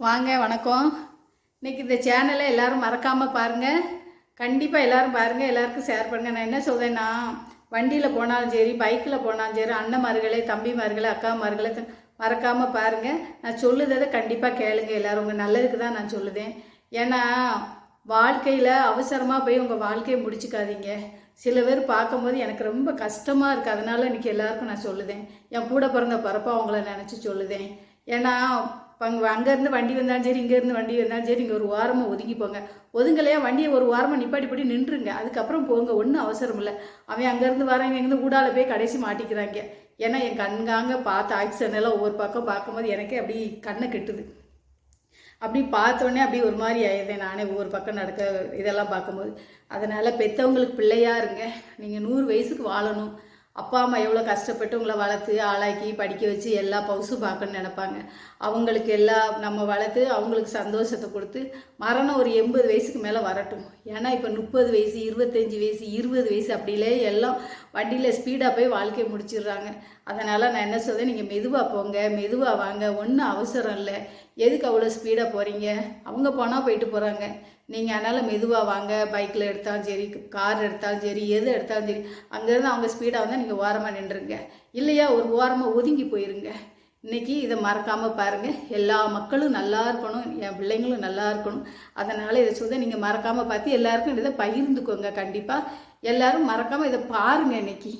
வாங்க வணக்கம். இன்றைக்கி இந்த சேனலை எல்லோரும் மறக்காமல் பாருங்கள். கண்டிப்பாக எல்லோரும் பாருங்கள், எல்லாருக்கும் ஷேர் பண்ணுங்கள். நான் என்ன சொல்கிறேன்னா, வண்டியில் போனாலும் சரி, பைக்கில் போனாலும் சரி, அண்ணன்மார்களே, தம்பிமார்களே, அக்காமார்களே மறக்காமல் பாருங்கள். நான் சொல்லுறதை கண்டிப்பாக கேளுங்க. எல்லோரும் உங்கள் நல்லதுக்கு தான் நான் சொல்லுதேன். ஏன்னா வாழ்க்கையில் அவசரமாக போய் உங்கள் வாழ்க்கையை முடிச்சுக்காதீங்க. சில பேர் பார்க்கும்போது எனக்கு ரொம்ப கஷ்டமாக இருக்குது. அதனால் இன்றைக்கி எல்லாருக்கும் நான் சொல்லுதேன். என் கூட பிறந்த பிறப்பா அவங்கள நினச்சி சொல்லுதேன். ஏன்னா அங்கேருந்து வண்டி வந்தாலும் சரி, இங்கேருந்து வண்டி வந்தாலும் சரி, இங்கே ஒரு வாரமாக ஒதுங்கி போங்க. ஒதுங்கலையா வண்டியை ஒரு வாரமாக நிப்பாட்டி நின்றுங்க. அதுக்கப்புறம் போங்க, ஒன்றும் அவசரம் இல்லை. அவன் அங்கேருந்து வரேன், இங்கேருந்து ஊடால போய் கடைசி மாட்டிக்கிறாங்க. ஏன்னா என் கண்காங்க பார்த்த ஆக்சிடென்ட் எல்லாம் ஒவ்வொரு பக்கம் பார்க்கும்போது எனக்கே அப்படி கண்ணை கெட்டுது. அப்படி பார்த்தோன்னே அப்படி ஒரு மாதிரி ஆயிடுறேன் நானே ஒவ்வொரு பக்கம் நடக்க இதெல்லாம் பார்க்கும்போது. அதனால் பெற்றவங்களுக்கு பிள்ளையாக இருங்க. நீங்கள் 100 வயசுக்கு வாழணும். அப்பா அம்மா எவ்வளோ கஷ்டப்பட்டு உங்களை வளர்த்து ஆளாக்கி படிக்க வச்சு எல்லா பவுசும் பார்க்கணுன்னு நினைப்பாங்க. அவங்களுக்கு எல்லாம் நம்ம வளர்த்து அவங்களுக்கு சந்தோஷத்தை கொடுத்து மரணம் ஒரு 80 வயசுக்கு மேலே வரட்டும். ஏன்னா இப்போ 30 வயசு, 25 வயசு, 20 வயசு அப்படிலே எல்லாம் வண்டியில் ஸ்பீடாக போய் வாழ்க்கையை முடிச்சிடுறாங்க. அதனால் நான் என்ன சொல்கிறேன், நீங்கள் மெதுவாக போங்க, மெதுவாக வாங்க. ஒன்றும் அவசரம் இல்லை. எதுக்கு அவ்வளோ ஸ்பீடாக போகிறீங்க? அவங்க போனால் போயிட்டு போகிறாங்க. நீங்கள் அதனால் மெதுவாக வாங்க. பைக்கில் எடுத்தாலும் சரி, கார் எடுத்தாலும் சரி, எது எடுத்தாலும் சரி, அங்கேருந்து அவங்க ஸ்பீடாக வந்தால் நீங்கள் ஓரமாக நின்றுருங்க. இல்லையா ஒரு ஓரமாக ஒதுங்கி போயிருங்க. இன்றைக்கி இதை மறக்காமல் பாருங்கள். எல்லா மக்களும் நல்லா இருக்கணும், என் பிள்ளைங்களும் நல்லா இருக்கணும். அதனால் இதை சொல்ல நீங்கள் மறக்காமல் பார்த்து எல்லாருக்கும் இதை பகிர்ந்துக்கோங்க. கண்டிப்பாக எல்லோரும் மறக்காமல் இதை பாருங்கள் இன்றைக்கி.